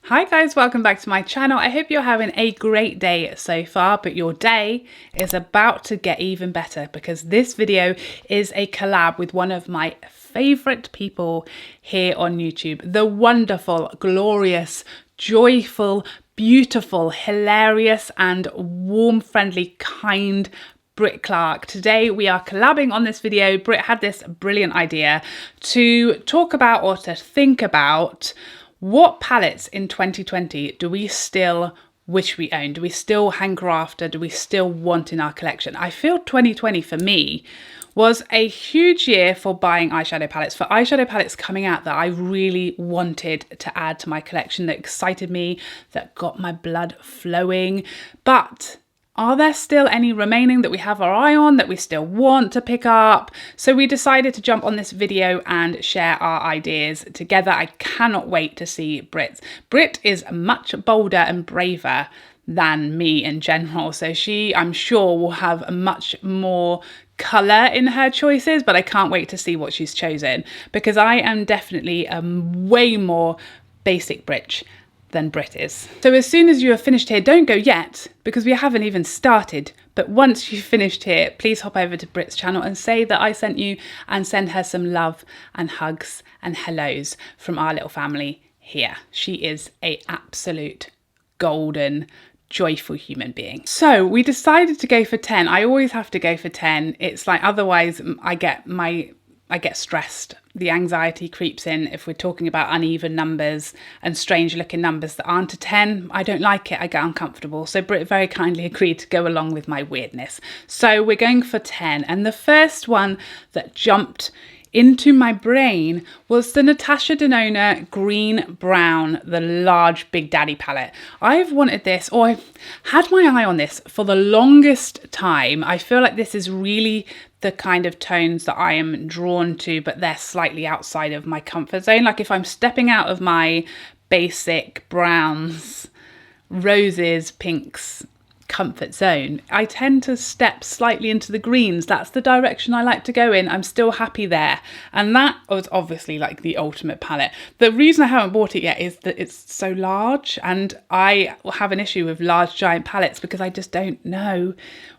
Hi guys, welcome back to my channel. I hope you're having a great day so far, but your day is about to get even better because this video is a collab with one of my favorite people here on YouTube, the wonderful, glorious, joyful, beautiful, hilarious and warm, friendly, kind Brit Clarke. Today we are collabing on this video. Brit had this brilliant idea to talk about or to think about what palettes in 2020 do we still wish we owned? Do we still hanker after? Do we still want in our collection? I feel 2020 for me was a huge year for buying eyeshadow palettes, for eyeshadow palettes coming out that I really wanted to add to my collection, that excited me, that got my blood flowing. But are there still any remaining that we have our eye on, that we still want to pick up? So we decided to jump on this video and share our ideas together. I cannot wait to see Brit's. Brit is much bolder and braver than me in general. So she, I'm sure, will have much more colour in her choices, but I can't wait to see what she's chosen because I am definitely a way more basic Brit than Brit is. So as soon as you are finished here, don't go yet because we haven't even started. But once you've finished here, please hop over to Brit's channel and say that I sent you and send her some love and hugs and hellos from our little family here. She is an absolute golden, joyful human being. So we decided to go for 10. I always have to go for 10. It's like otherwise I get stressed. The anxiety creeps in if we're talking about uneven numbers and strange looking numbers that aren't a 10. I don't like it, I get uncomfortable. So Brit very kindly agreed to go along with my weirdness. So we're going for 10. And the first one that jumped into my brain was the Natasha Denona Green Brown, the large Big Daddy palette. I've wanted this, or I've had my eye on this for the longest time. I feel like this is really the kind of tones that I am drawn to, but they're slightly outside of my comfort zone. Like if I'm stepping out of my basic browns, roses, pinks, comfort zone, I tend to step slightly into the greens. That's the direction I like to go in. I'm still happy there. And that was obviously like the ultimate palette. The reason I haven't bought it yet is that it's so large, and I have an issue with large giant palettes because I just don't know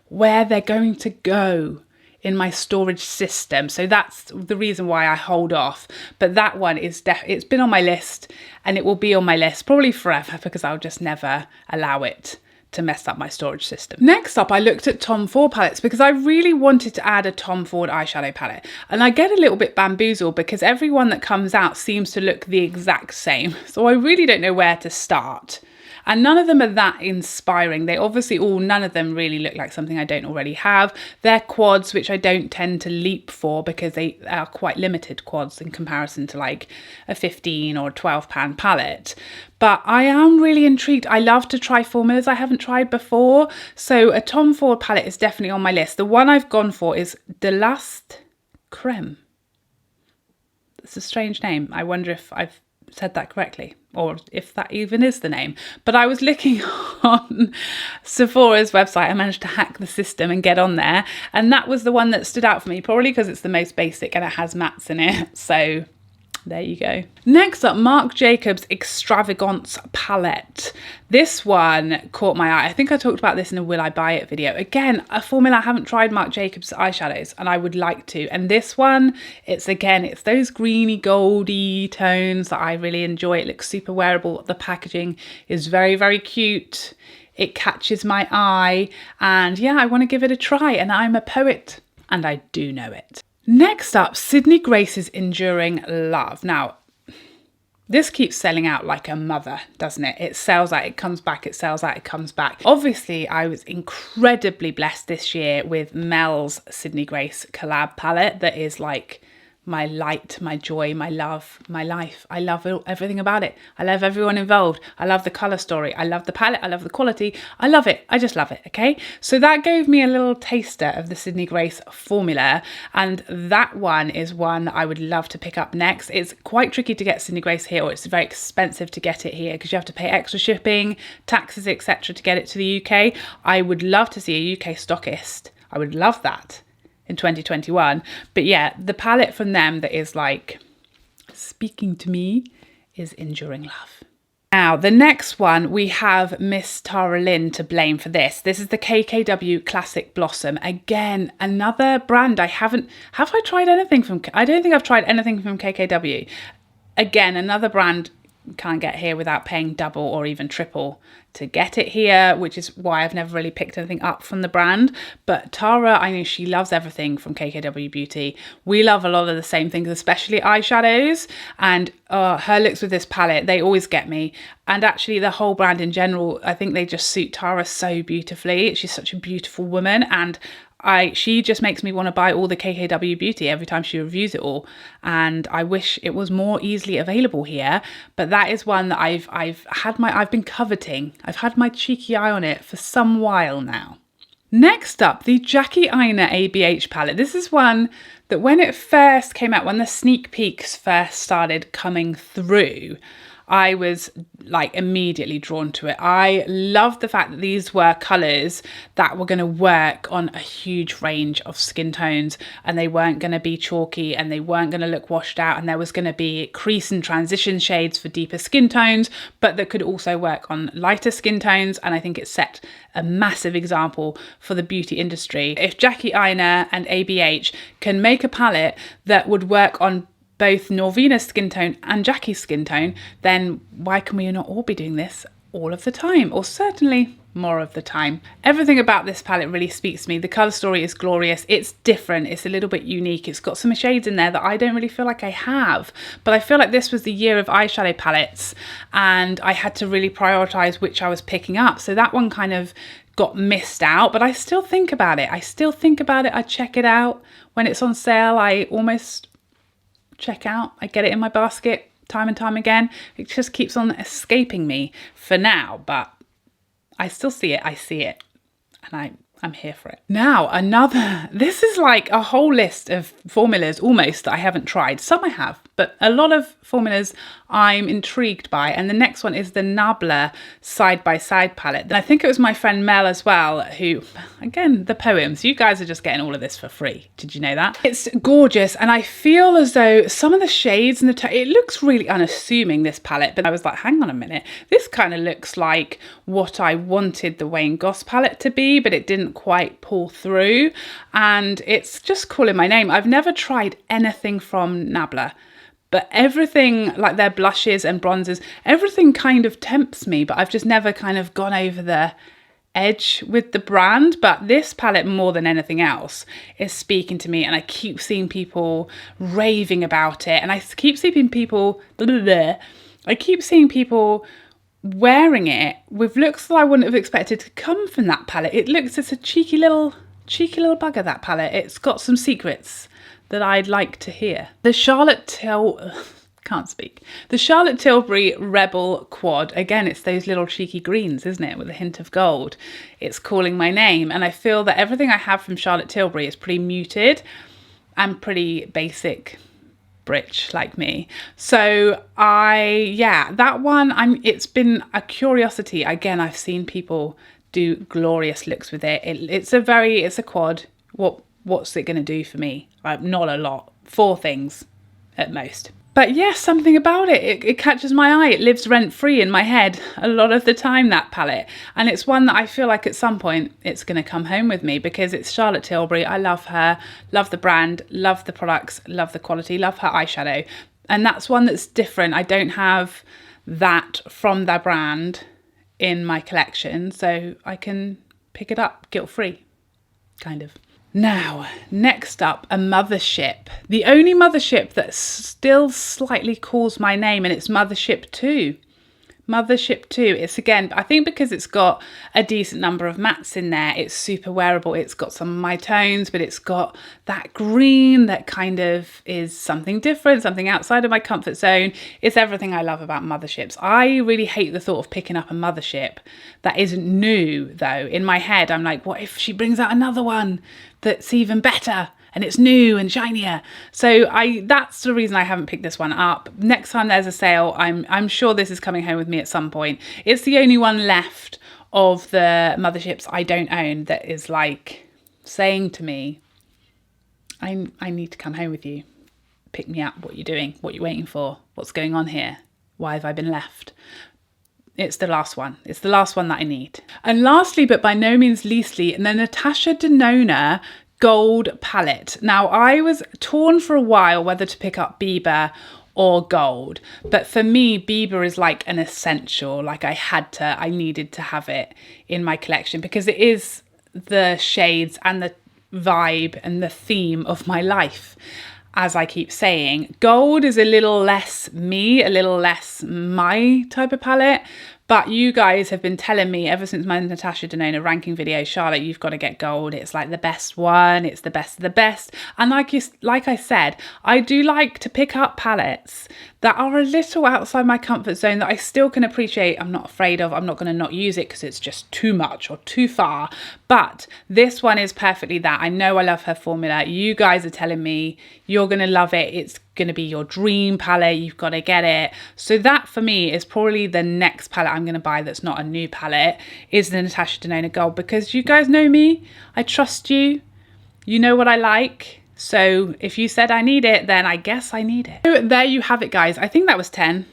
where they're going to go in my storage system. So that's the reason why I hold off. But that one is it's been on my list, and it will be on my list probably forever because I'll just never allow it to mess up my storage system. Next up, I looked at Tom Ford palettes because I really wanted to add a Tom Ford eyeshadow palette. And I get a little bit bamboozled because everyone that comes out seems to look the exact same. So I really don't know where to start. And none of them are that inspiring. They obviously none of them really look like something I don't already have. They're quads, which I don't tend to leap for because they are quite limited quads in comparison to like a 15 or 12 pound palette. But I am really intrigued. I love to try formulas I haven't tried before. So a Tom Ford palette is definitely on my list. The one I've gone for is De Last Creme. It's a strange name. I wonder if I've said that correctly or if that even is the name. But I was looking on Sephora's website. I managed to hack the system and get on there, and that was the one that stood out for me, probably because it's the most basic and it has mattes in it. So there you go. Next up, Marc Jacobs Extravagance palette. This one caught my eye. I think I talked about this in a Will I Buy It video. Again, a formula I haven't tried Marc Jacobs eyeshadows and I would like to. And this one, it's those greeny goldy tones that I really enjoy. It looks super wearable. The packaging is very, very cute. It catches my eye, and yeah, I want to give it a try, and I'm a poet and I do know it. Next up, Sydney Grace's Enduring Love. Now, this keeps selling out like a mother, doesn't it? It sells out, it comes back, it sells out, it comes back. Obviously, I was incredibly blessed this year with Mel's Sydney Grace collab palette that is like my light, my joy, my love, my life. I love everything about it. I love everyone involved. I love the colour story. I love the palette. I love the quality. I love it. I just love it, okay? So that gave me a little taster of the Sydney Grace formula, and that one is one I would love to pick up next. It's quite tricky to get Sydney Grace here, or it's very expensive to get it here because you have to pay extra shipping, taxes, etc. to get it to the UK. I would love to see a UK stockist. I would love that in 2021. But yeah, the palette from them that is like speaking to me is Enduring Love. Now, the next one, we have Miss Tara Lynn to blame for this. This is the KKW Classic Blossom. Again, another brand have I tried anything from, I don't think I've tried anything from KKW. Again, another brand can't get here without paying double or even triple to get it here, which is why I've never really picked anything up from the brand. But Tara, I know she loves everything from KKW Beauty. We love a lot of the same things, especially eyeshadows, and her looks with this palette, they always get me. And actually the whole brand in general, I think they just suit Tara so beautifully. She's such a beautiful woman, and she just makes me want to buy all the KKW Beauty every time she reviews it all, and I wish it was more easily available here. But that is one that I've been coveting. I've had my cheeky eye on it for some while now. Next up, the Jackie Aina ABH palette. This is one that when it first came out, when the sneak peeks first started coming through, I was like immediately drawn to it. I loved the fact that these were colours that were going to work on a huge range of skin tones, and they weren't going to be chalky and they weren't going to look washed out, and there was going to be crease and transition shades for deeper skin tones, but that could also work on lighter skin tones. And I think it set a massive example for the beauty industry. If Jackie Aina and ABH can make a palette that would work on both Norvina's skin tone and Jackie's skin tone, then why can we not all be doing this all of the time, or certainly more of the time? Everything about this palette really speaks to me. The colour story is glorious. It's different. It's a little bit unique. It's got some shades in there that I don't really feel like I have, but I feel like this was the year of eyeshadow palettes and I had to really prioritise which I was picking up. So that one kind of got missed out, but I still think about it. I check it out. When it's on sale, I almost check out. I get it in my basket time and time again. It just keeps on escaping me for now, but I still see it. I see it, and I'm here for it. Now, this is like a whole list of formulas almost that I haven't tried. Some I have, but a lot of formulas I'm intrigued by. And the next one is the Nabla Side by Side palette. And I think it was my friend Mel as well, who, again, the poems, you guys are just getting all of this for free. Did you know that? It's gorgeous. And I feel as though some of the shades and it looks really unassuming, this palette, but I was like, hang on a minute. This kind of looks like what I wanted the Wayne Goss palette to be, but it didn't quite pull through. And it's just calling my name. I've never tried anything from Nabla, but everything, like their blushes and bronzers, everything kind of tempts me, but I've just never kind of gone over the edge with the brand. But this palette, more than anything else, is speaking to me, and I keep seeing people raving about it, and I keep seeing people wearing it with looks that I wouldn't have expected to come from that palette. It's a cheeky little bugger, that palette. It's got some secrets that I'd like to hear. The Charlotte Tilbury Rebel Quad. Again, it's those little cheeky greens, isn't it? With a hint of gold. It's calling my name. And I feel that everything I have from Charlotte Tilbury is pretty muted and pretty basic Brit like me. So that one, it's been a curiosity. Again, I've seen people do glorious looks with it. It's a quad. What's it going to do for me? Not a lot. 4 things at most. But yes, something about it catches my eye. It lives rent-free in my head a lot of the time, that palette. And it's one that I feel like at some point it's going to come home with me, because it's Charlotte Tilbury. I love her, love the brand, love the products, love the quality, love her eyeshadow. And that's one that's different. I don't have that from their brand in my collection, so I can pick it up guilt-free, kind of. Now, next up, a Mothership. The only Mothership that still slightly calls my name, and it's Mothership 2. Mothership 2. It's, again, I think because it's got a decent number of mattes in there, it's super wearable. It's got some of my tones, but it's got that green that kind of is something different, something outside of my comfort zone. It's everything I love about Motherships. I really hate the thought of picking up a Mothership that isn't new, though. In my head, I'm like, what if she brings out another one that's even better and it's new and shinier? So that's the reason I haven't picked this one up. Next time there's a sale, I'm sure this is coming home with me at some point. It's the only one left of the Motherships I don't own that is like saying to me, I need to come home with you. Pick me up. What you're doing, what you're waiting for, what's going on here, why have I been left? it's the last one. It's the last one that I need. And lastly, but by no means leastly, the Natasha Denona Gold palette. Now, I was torn for a while whether to pick up Bieber or gold, but for me, Bieber is like an essential. Like I needed to have it in my collection because it is the shades and the vibe and the theme of my life. As I keep saying, gold is a little less me, a little less my type of palette. But you guys have been telling me ever since my Natasha Denona ranking video, Charlotte, you've got to get gold. It's like the best one. It's the best of the best. And like I said, I do like to pick up palettes that are a little outside my comfort zone that I still can appreciate. I'm not afraid of. I'm not going to not use it because it's just too much or too far. But this one is perfectly that. I know I love her formula. You guys are telling me you're going to love it. It's going to be your dream palette. You've got to get it. So that for me is probably the next palette I'm going to buy that's not a new palette, is the Natasha Denona Gold, because you guys know me. I trust you. You know what I like. So if you said I need it, then I guess I need it. So there you have it, guys. I think that was 10.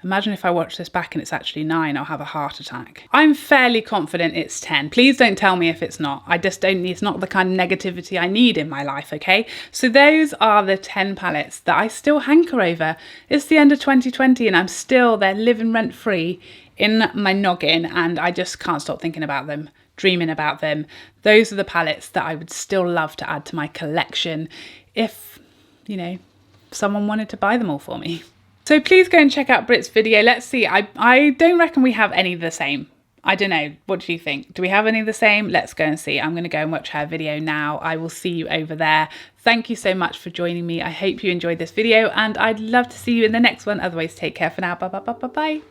Imagine if I watch this back and it's actually 9, I'll have a heart attack. I'm fairly confident it's 10. Please don't tell me if it's not. I just don't need, it's not the kind of negativity I need in my life, okay? So those are the 10 palettes that I still hanker over. It's the end of 2020 and they're living rent free in my noggin and I just can't stop thinking about them, dreaming about them. Those are the palettes that I would still love to add to my collection if, you know, someone wanted to buy them all for me. So please go and check out Brit's video. Let's see. I don't reckon we have any the same. I don't know. What do you think? Do we have any the same? Let's go and see. I'm going to go and watch her video now. I will see you over there. Thank you so much for joining me. I hope you enjoyed this video and I'd love to see you in the next one. Otherwise, take care for now. Bye, bye, bye, bye, bye.